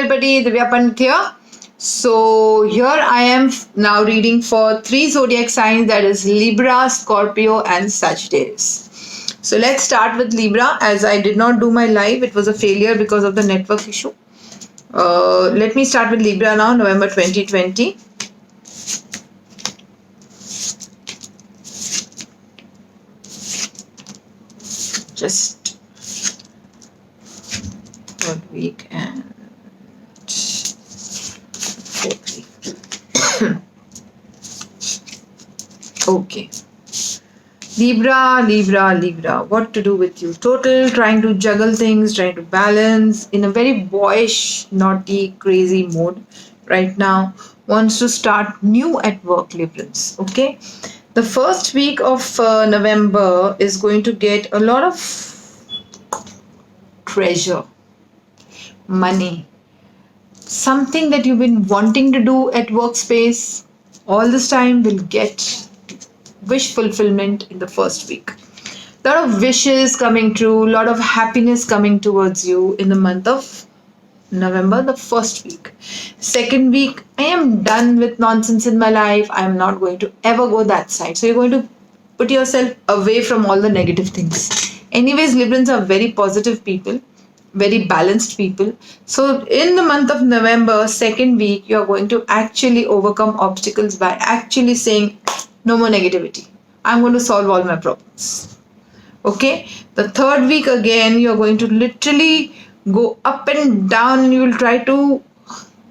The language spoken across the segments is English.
everybody, Divya Pandit here. So here I am now reading for 3 zodiac signs, that is Libra, Scorpio and Sagittarius. So let's start with Libra. As I did not do my live, it was a failure because of the network issue. Let me start with Libra now, November 2020. Just third week and fourth week. Okay. Libra, what to do with you? Total trying to juggle things, trying to balance in a very boyish, naughty, crazy mode right now. Wants to start new at work, Librans. Okay. The first week of November is going to get a lot of treasure, money, something that you've been wanting to do at workspace all this time will get wish fulfillment in the first week. A lot of wishes coming true, a lot of happiness coming towards you in the month of November, the first week. Second week, I am done with nonsense in my life. I am not going to ever go that side. So you're going to put yourself away from all the negative things. Anyways, Librans are very positive people, very balanced people. So in the month of November, second week, you're going to actually overcome obstacles by actually saying, no more negativity. I'm going to solve all my problems. Okay. The third week again, you're going to literally go up and down and you will try to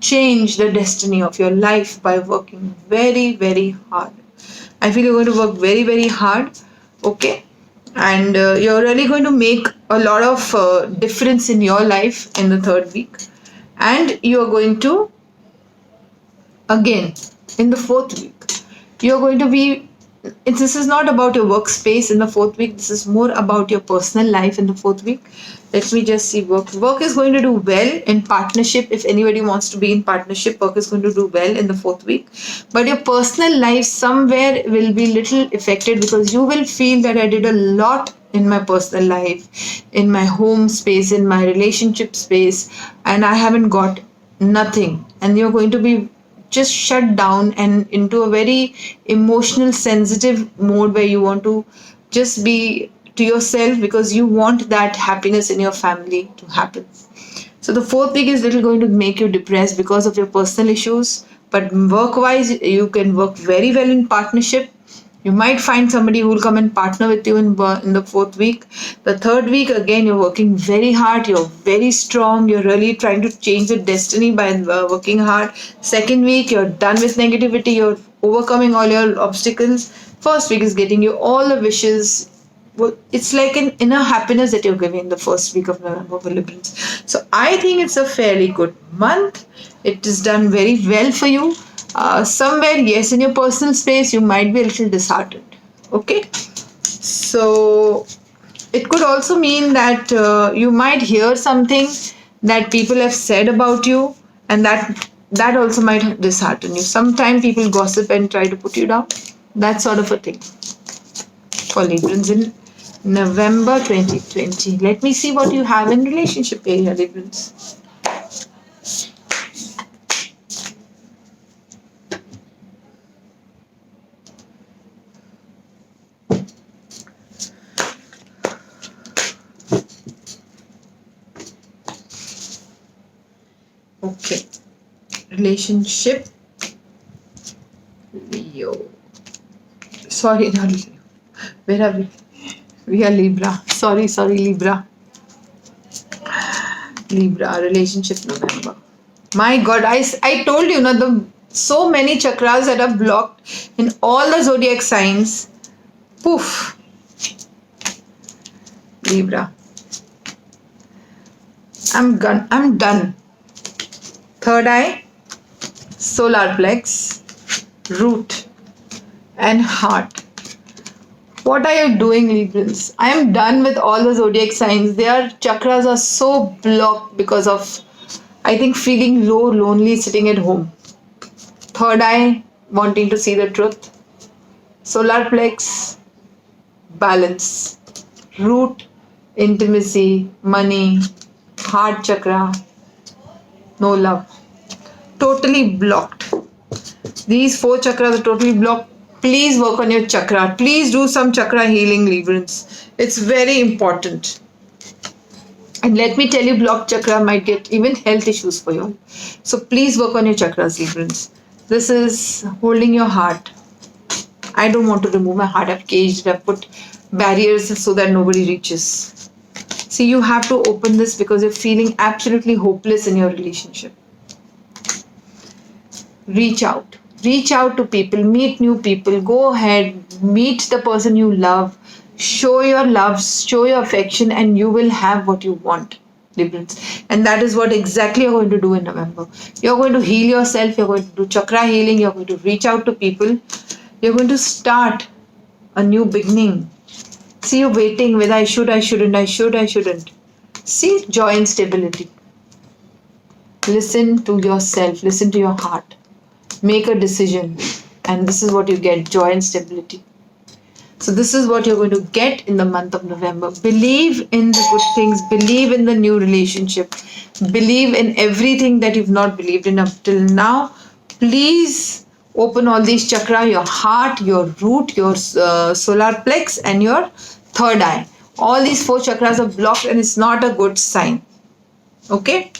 change the destiny of your life by working very, very hard. I feel you're going to work very, very hard. Okay. And you're really going to make a lot of difference in your life in the third week. And you're going to, again, in the fourth week, you're going to be, this is not about your workspace in the fourth week, this is more about your personal life in the fourth week. Let me just see. Work is going to do well in partnership. If anybody wants to be in partnership, work is going to do well in the fourth week. But your personal life somewhere will be little affected because you will feel that I did a lot in my personal life, in my home space, in my relationship space, and I haven't got nothing. And you're going to be just shut down and into a very emotional, sensitive mode where you want to just be to yourself because you want that happiness in your family to happen. So the fourth week is little going to make you depressed because of your personal issues. But work-wise, you can work very well in partnership. You might find somebody who will come and partner with you in the fourth week. The third week, again, you're working very hard. You're very strong. You're really trying to change the destiny by working hard. Second week, you're done with negativity. You're overcoming all your obstacles. First week is getting you all the wishes. Well, it's like an inner happiness that you're giving the first week of November for Librans. So I think it's a fairly good month. It is done very well for you. Somewhere, yes, in your personal space, you might be a little disheartened. Okay. So it could also mean that you might hear something that people have said about you, and that also might dishearten you. Sometimes people gossip and try to put you down. That sort of a thing for Librans in November 2020. Let me see what you have in relationship area, Librans. Okay. Relationship. Leo. Sorry, not Leo. Where are we? We are Libra. Sorry, Libra. Libra, relationship November. My God, I told you, so many chakras that are blocked in all the zodiac signs. Poof. Libra. I'm done. Third eye, solar plex, root, and heart. What are you doing, Librans? I am done with all the zodiac signs. Their chakras are so blocked because of, I think, feeling low, lonely, sitting at home. Third eye, wanting to see the truth. Solar plex, balance. Root, intimacy, money. Heart chakra, no love. Totally blocked. These four chakras are totally blocked. Please work on your chakra. Please do some chakra healing, Librans. It's very important. And let me tell you, blocked chakra might get even health issues for you. So please work on your chakras, Librans. This is holding your heart. I don't want to remove my heart. I've caged it. I've put barriers so that nobody reaches. See, you have to open this because you're feeling absolutely hopeless in your relationship. Reach out. Reach out to people. Meet new people. Go ahead. Meet the person you love. Show your love. Show your affection, and you will have what you want. Librans. And that is what exactly you're going to do in November. You're going to heal yourself. You're going to do chakra healing. You're going to reach out to people. You're going to start a new beginning. See, you're waiting whether I should, I shouldn't, I should, I shouldn't. See, joy and stability. Listen to yourself, listen to your heart. Make a decision, and this is what you get, joy and stability. So this is what you're going to get in the month of November. Believe in the good things, believe in the new relationship, believe in everything that you've not believed in up till now. Please open all these chakra, your heart, your root, your solar plex, and your third eye. All these four chakras are blocked, and it's not a good sign. Okay,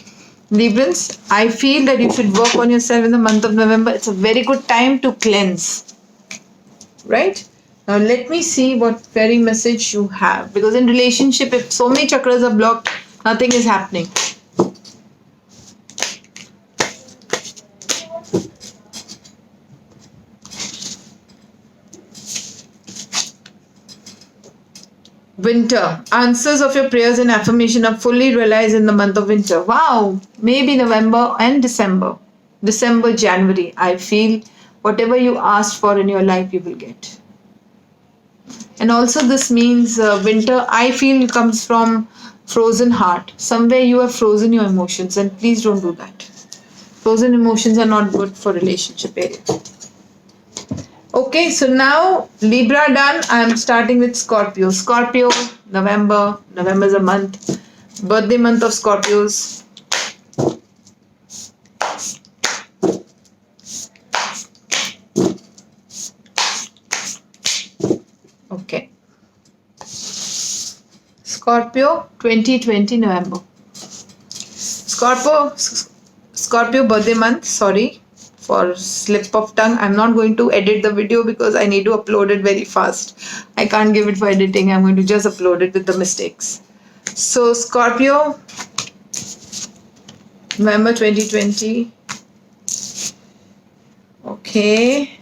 Librans, I feel that you should work on yourself in the month of November. It's a very good time to cleanse. Right? Now let me see what fairy message you have. Because in relationship, if so many chakras are blocked, nothing is happening. Winter. Answers of your prayers and affirmation are fully realized in the month of winter. Wow. Maybe November and December. December, January. I feel whatever you asked for in your life, you will get. And also this means winter, I feel, comes from frozen heart. Somewhere you have frozen your emotions, and please don't do that. Frozen emotions are not good for relationship area. Okay, so now Libra done. I am starting with Scorpio. Scorpio, November. November is a month. Birthday month of Scorpios. Okay. Scorpio, 2020 November. Scorpio birthday month. Sorry for slip of tongue. I'm not going to edit the video because I need to upload it very fast. I can't give it for editing. I'm going to just upload it with the mistakes. So Scorpio, November 2020. Okay.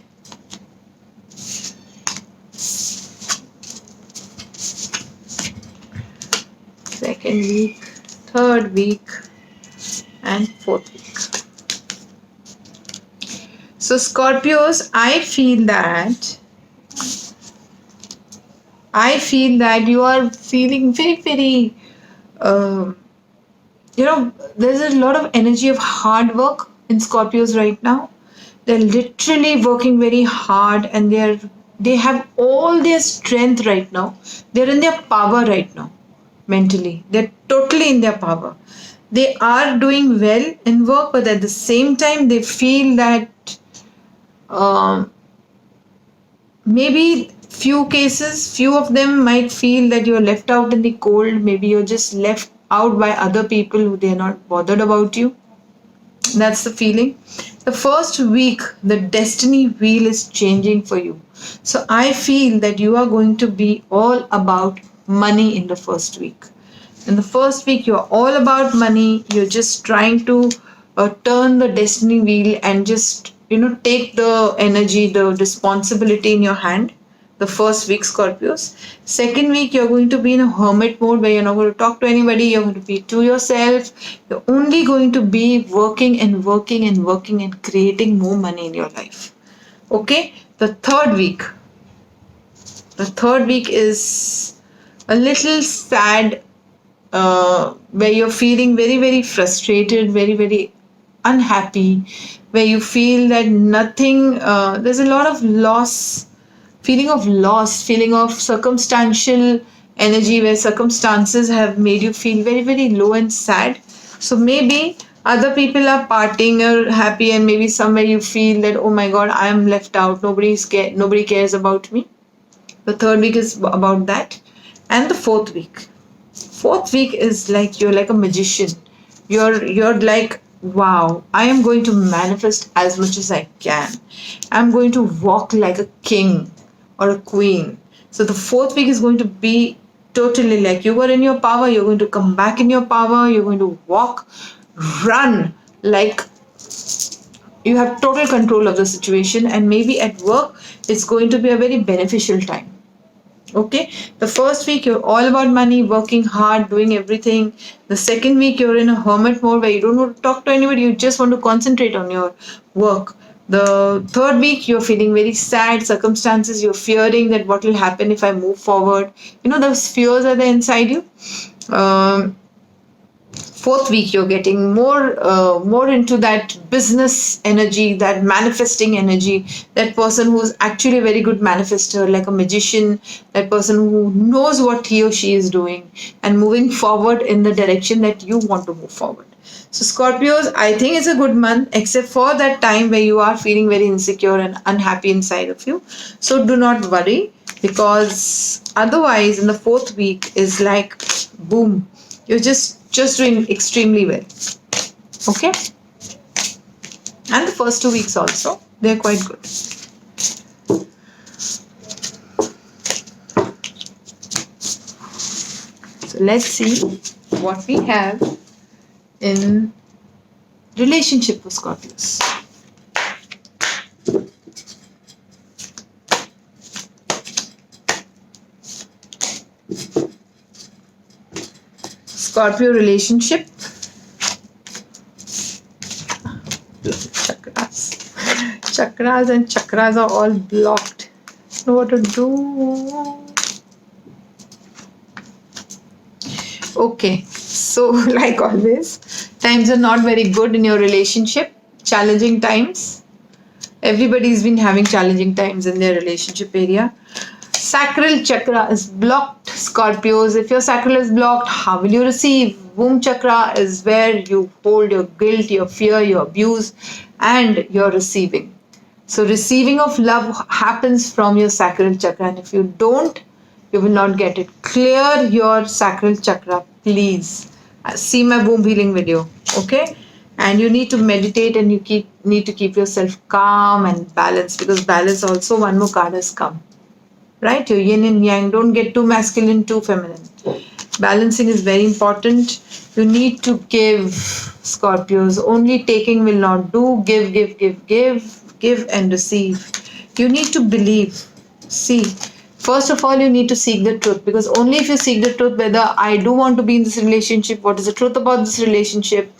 Second week, third week, and fourth week. So Scorpios, I feel that you are feeling very, there's a lot of energy of hard work in Scorpios right now. They're literally working very hard, and they have all their strength right now. They're in their power right now, mentally. They're totally in their power. They are doing well in work, but at the same time, they feel that maybe few of them might feel that you're left out in the cold. Maybe you're just left out by other people who they're not bothered about you. That's the feeling. The first week, the destiny wheel is changing for you. So I feel that you are going to be all about money in the first week. In the first week, you're all about money. You're just trying to turn the destiny wheel and just, take the energy, the responsibility in your hand. The first week, Scorpios. Second week, you're going to be in a hermit mode where you're not going to talk to anybody. You're going to be to yourself. You're only going to be working and working and working and creating more money in your life. Okay? The third week is a little sad, where you're feeling very frustrated, very unhappy, where you feel that nothing, there's a lot of feeling of circumstantial energy, where circumstances have made you feel very low and sad. So maybe Other people are partying or happy, and maybe somewhere you feel that, oh my god, I am left out. Nobody cares about me. The third week is about that. And the fourth week. Fourth week is like you're like a magician. You're like, wow, I am going to manifest as much as I can. I'm going to walk like a king or a queen. So the fourth week is going to be totally like you were in your power, you're going to come back in your power, you're going to walk, run like you have total control of the situation, and maybe at work it's going to be a very beneficial time. Okay, the first week you're all about money, working hard, doing everything. The second week you're in a hermit mode where you don't want to talk to anybody, you just want to concentrate on your work. The third week you're feeling very sad, circumstances, you're fearing that what will happen if I move forward. You know, those fears are there inside you. Um, Fourth week you're getting more into that business energy, that manifesting energy, that person who's actually a very good manifester, like a magician, that person who knows what he or she is doing and moving forward in the direction that you want to move forward. So Scorpios, I think it's a good month, except for that time where you are feeling very insecure and unhappy inside of you. So do not worry, because otherwise in the fourth week is like boom, you're just doing extremely well. Okay, and the first 2 weeks also, they're quite good. So let's see what we have in relationship for Scorpios. Scorpio relationship. Chakras and chakras are all blocked. Don't know what to do. Okay, so like always, times are not very good in your relationship. Challenging times. Everybody's been having challenging times in their relationship area. Sacral chakra is blocked, Scorpios. If your sacral is blocked, how will you receive? Womb chakra is where you hold your guilt, your fear, your abuse, and your receiving. So receiving of love happens from your sacral chakra, and if you don't, you will not get it. Clear your sacral chakra, please. See my womb healing video, okay? And you need to meditate, and you need to keep yourself calm and balanced, because balance also, one more card has come. Right? Your yin and yang. Don't get too masculine, too feminine. Balancing is very important. You need to give, Scorpios. Only taking will not do. Give and receive. You need to believe. See, first of all, you need to seek the truth, because only if you seek the truth, whether I do want to be in this relationship, what is the truth about this relationship.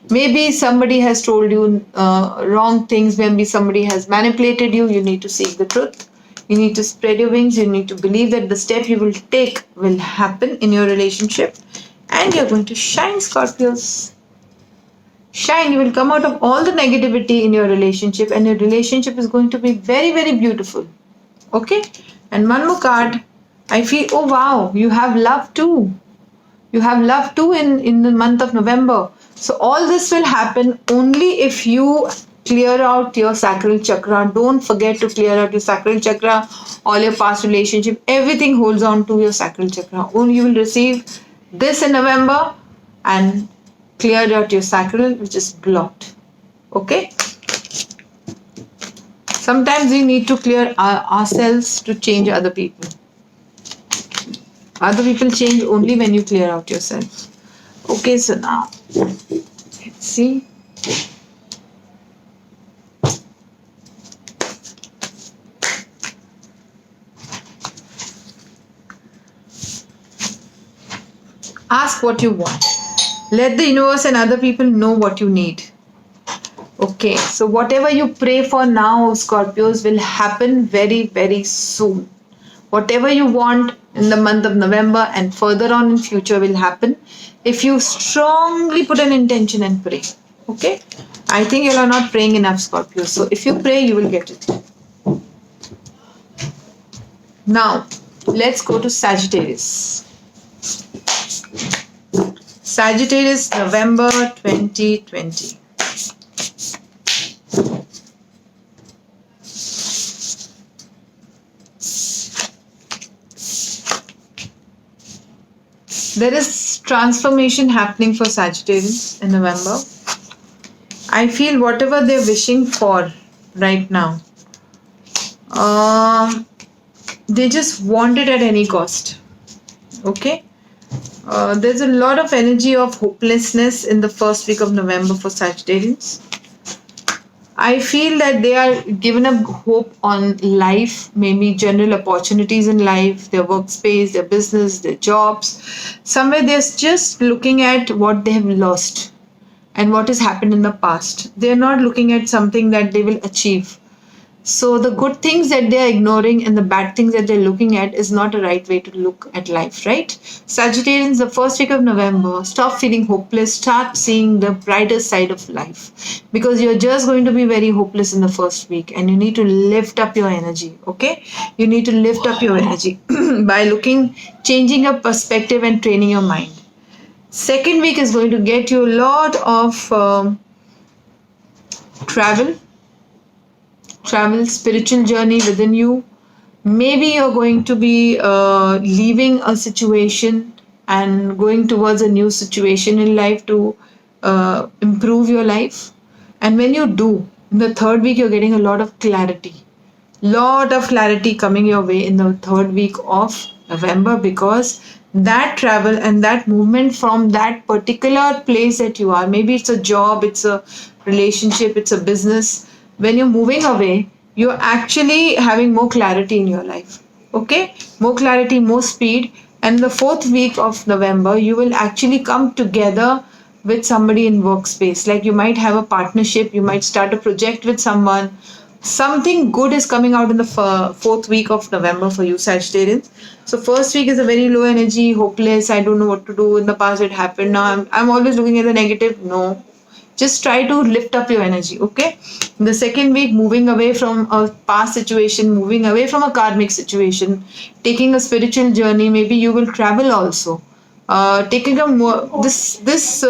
Maybe somebody has told you wrong things, maybe somebody has manipulated you. You need to seek the truth. You need to spread your wings. You need to believe that the step you will take will happen in your relationship, and you're going to shine, Scorpios. Shine. You will come out of all the negativity in your relationship, and your relationship is going to be very, very beautiful. Okay? And one more card. I feel, oh wow, you have love too. You have love too in the month of November. So all this will happen only if you clear out your sacral chakra. Don't forget to clear out your sacral chakra. All your past relationship, everything holds on to your sacral chakra. Only you will receive this in November, and clear out your sacral, which is blocked. Okay? Sometimes we need to clear ourselves to change other people. Other people change only when you clear out yourself. Okay, so now let's see. Ask what you want. Let the universe and other people know what you need. Okay, so whatever you pray for now, Scorpios, will happen very, very soon. Whatever you want in the month of November and further on in future will happen if you strongly put an intention and pray. Okay? I think you are not praying enough, Scorpios. So if you pray, you will get it. Now, let's go to Sagittarius. Sagittarius, November 2020. There is transformation happening for Sagittarians in November. I feel whatever they're wishing for right now, um, they just want it at any cost. Okay? There's a lot of energy of hopelessness in the first week of November for Sagittarians. I feel that they are given up hope on life, maybe general opportunities in life, their workspace, their business, their jobs. Somewhere they're just looking at what they have lost and what has happened in the past. They're not looking at something that they will achieve. So the good things that they are ignoring and the bad things that they're looking at is not a right way to look at life, right? Sagittarians, the first week of November, stop feeling hopeless, start seeing the brighter side of life because you're just going to be very hopeless in the first week and you need to lift up your energy, okay? You need to lift up your energy by changing your perspective and training your mind. Second week is going to get you a lot of travel, spiritual journey within you. Maybe you're going to be leaving a situation and going towards a new situation in life to improve your life. And when you do, in the third week, you're getting a lot of clarity. Lot of clarity coming your way in the third week of November because that travel and that movement from that particular place that you are, maybe it's a job, it's a relationship, it's a business. When you're moving away, you're actually having more clarity in your life. Okay? More clarity, more speed. And the fourth week of November, you will actually come together with somebody in workspace. Like you might have a partnership, you might start a project with someone. Something good is coming out in the fourth week of November for you, Sagittarians. So first week is a very low energy, hopeless. I don't know what to do. In the past it happened. Now I'm always looking at the negative. No, just try to lift up your energy, okay? In the second week, moving away from a past situation, moving away from a karmic situation, taking a spiritual journey. Maybe you will travel also. Taking a more this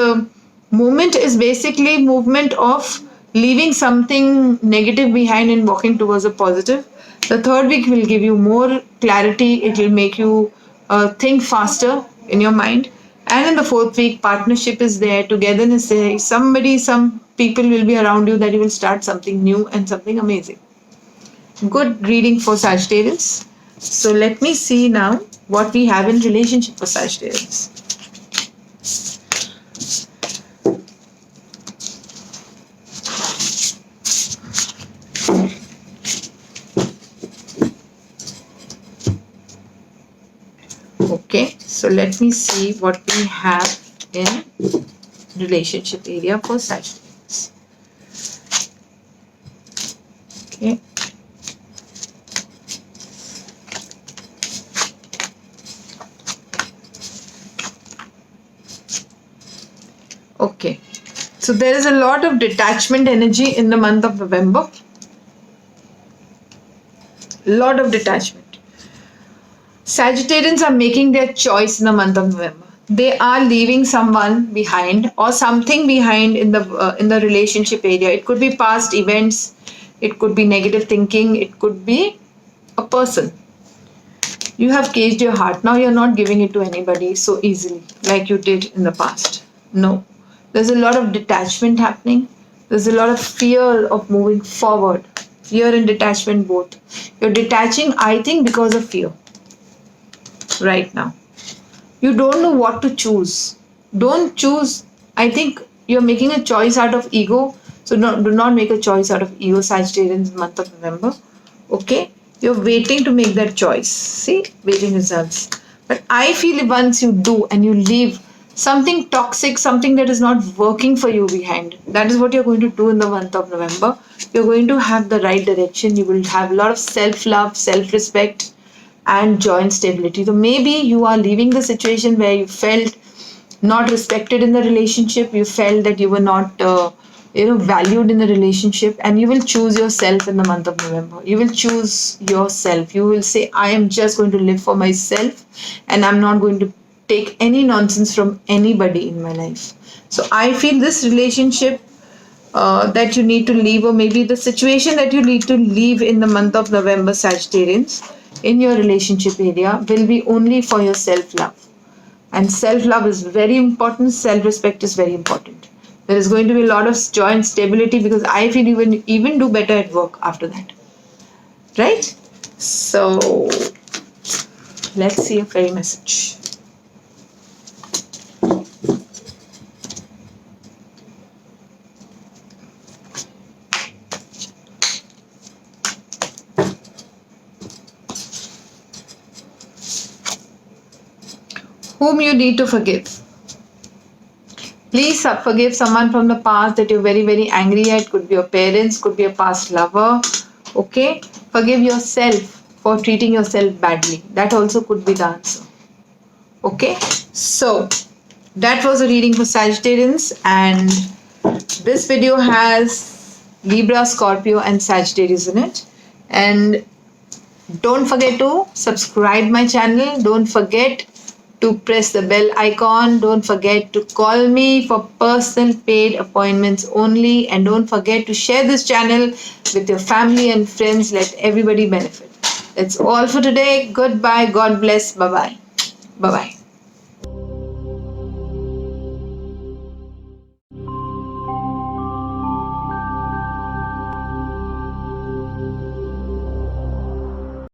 movement is basically movement of leaving something negative behind and walking towards a positive. The third week will give you more clarity. It will make you think faster in your mind. And in the fourth week, partnership is there, togetherness there. Some people will be around you that you will start something new and something amazing. Good reading for Sagittarius. So let me see now what we have in relationship for Sagittarius. Okay, so let me see what we have in relationship area for Sagittarius. Okay. Okay, so there is a lot of detachment energy in the month of November. Lot of detachment. Sagittarians are making their choice in the month of November. They are leaving someone behind or something behind in the relationship area. It could be past events, it could be negative thinking, it could be a person. You have caged your heart. Now you're not giving it to anybody so easily like you did in the past. No. There's a lot of detachment happening. There's a lot of fear of moving forward. Fear and detachment both. You're detaching, I think, because of fear right now. You don't know what to choose. Don't choose. I think you're making a choice out of ego. So do not make a choice out of ego, Sagittarians, month of November. Okay? You're waiting to make that choice. See? Waiting results. But I feel once you do and you leave something toxic, something that is not working for you behind, that is what you're going to do in the month of November. You're going to have the right direction. You will have a lot of self-love, self-respect, and joy and stability. So maybe you are leaving the situation where you felt not respected in the relationship. You felt that you were not, valued in the relationship, and you will choose yourself in the month of November. You will choose yourself. You will say, "I am just going to live for myself, and I'm not going to take any nonsense from anybody in my life. So I feel this relationship that you need to leave, or maybe the situation that you need to leave in the month of November, Sagittarians, in your relationship area, will be only for your self love. And self love is very important, self respect is very important. There is going to be a lot of joy and stability, because I feel you will even do better at work after that. Right? So let's see a fairy message. Whom you need to forgive. Please forgive someone from the past that you're very, very angry at. Could be your parents, could be a past lover. Okay? Forgive yourself for treating yourself badly. That also could be the answer. Okay? So, that was a reading for Sagittarians, and this video has Libra, Scorpio, and Sagittarius in it. And don't forget to subscribe my channel. Don't forget to press the bell icon. Don't forget to call me for personal paid appointments only. And don't forget to share this channel with your family and friends. Let everybody benefit. That's all for today. Goodbye. God bless. Bye-bye. Bye-bye.